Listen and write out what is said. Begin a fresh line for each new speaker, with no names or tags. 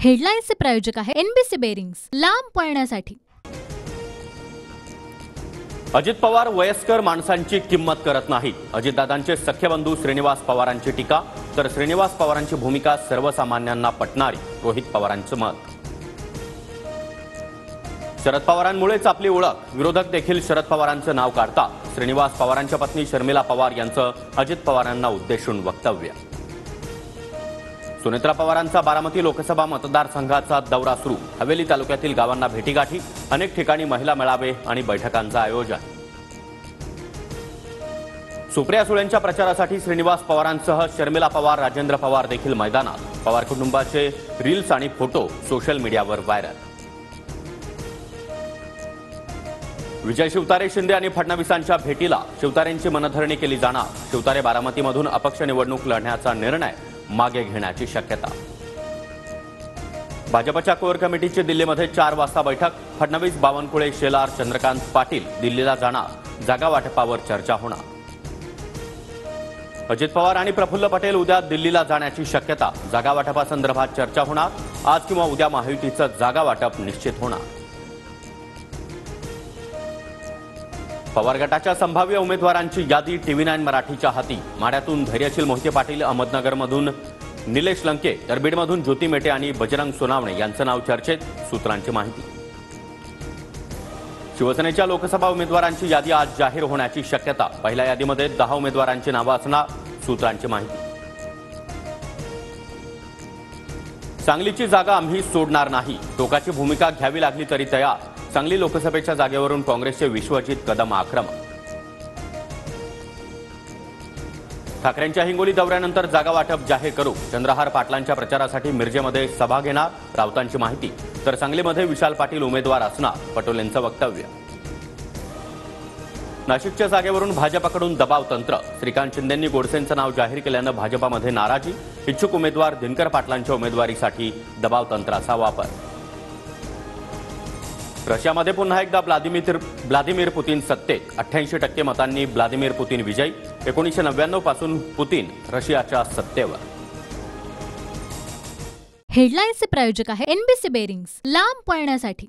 हेडलाईन्सचे प्रायोजक आहे NBC bearings, लांब पळण्यासाठी।
अजित पवार वयस्कर माणसांची किंमत करत नाहीत। अजितदादांचे सख्खे बंधू श्रीनिवास पवारांची टीका, तर श्रीनिवास पवारांची भूमिका सर्वसामान्यांना पटणारी, रोहित पवारांचं मत। शरद पवारांमुळेच आपली ओळख, विरोधक देखील शरद पवारांचं नाव काढतात। श्रीनिवास पवारांच्या पत्नी शर्मिला पवार यांचं अजित पवारांना उद्देशून वक्तव्य। सुनेत्रा पवारांचा बारामती लोकसभा मतदारसंघाचा दौरा सुरू, हवेली तालुक्यातील गावांना भेटीगाठी, अनेक ठिकाणी महिला मेळावे आणि बैठकांचं आयोजन। सुप्रिया सुळेंच्या प्रचारासाठी श्रीनिवास पवारांसह शर्मिला पवार, राजेंद्र पवार देखील मैदानात। पवार कुटुंबाचे रील्स आणि फोटो सोशल मीडियावर व्हायरल। विजय शिवतारे शिंदे आणि फडणवीसांच्या भेटीला शिवतारेंची मनधरणी केली जाणार। शिवतारे बारामतीमधून अपक्ष निवडणूक लढण्याचा निर्णय मागे घेण्याची शक्यता। भाजपच्या कोर कमिटीची दिल्लीमध्ये 4 वाजता बैठक। फडणवीस, बावनकुळे, शेलार, चंद्रकांत पाटील दिल्लीला जाणार। जागा वाटपावर चर्चा होणार। अजित पवार आणि प्रफुल्ल पटेल उद्या दिल्लीला जाण्याची शक्यता। जागा वाटपासंदर्भात चर्चा होणार। आज किंवा उद्या महायुतीचं जागा वाटप निश्चित होणार। पवार गटाच्या संभाव्य उमेदवारांची यादी TV9 मराठीच्या हाती। माढ्यातून धैर्यशील मोहिते पाटील, अहमदनगरमधून निलेश लंके, तर बीडमधून ज्योती मेटे आणि बजरंग सोनावणे यांचं नाव चर्चेत, सूत्रांची माहिती। शिवसेनेच्या लोकसभा उमेदवारांची यादी आज जाहीर होण्याची शक्यता। पहिल्या यादीमध्ये 10 उमेदवारांची नावं असणार, सूत्रांची माहिती। सांगलीची जागा आम्ही सोडणार नाही, टोकाची भूमिका घ्यावी लागली तरी तयार। सांगली लोकसभेच्या जागेवरून काँग्रेसचे विश्वजित कदम आक्रमक। ठाकरेंच्या हिंगोली दौऱ्यानंतर जागा वाटप जाहीर करू। चंद्रहार पाटलांच्या प्रचारासाठी मिरजेमध्ये सभा घेणार, राऊतांची माहिती। तर सांगलीमध्ये विशाल पाटील उमेदवार असणार, पटोलेंचं वक्तव्य। नाशिकच्या जागेवरून भाजपकडून दबाव तंत्र। श्रीकांत शिंदेंनी गोडसेंचं नाव जाहीर केल्यानं भाजपामध्ये नाराजी। इच्छुक उमेदवार दिनकर पाटलांच्या उमेदवारीसाठी दबाव तंत्राचा वापर। रशियामध्ये पुन्हा एकदा व्लादिमीर पुतीन सत्तेत। 88% मतांनी व्लादिमीर पुतीन विजयी। 1999 पासून पुतीन रशियाच्या सत्तेवर।
हेडलाईन्सचे प्रायोजक आहे एनबीसी बेरिंग्स, लांब पळण्यासाठी।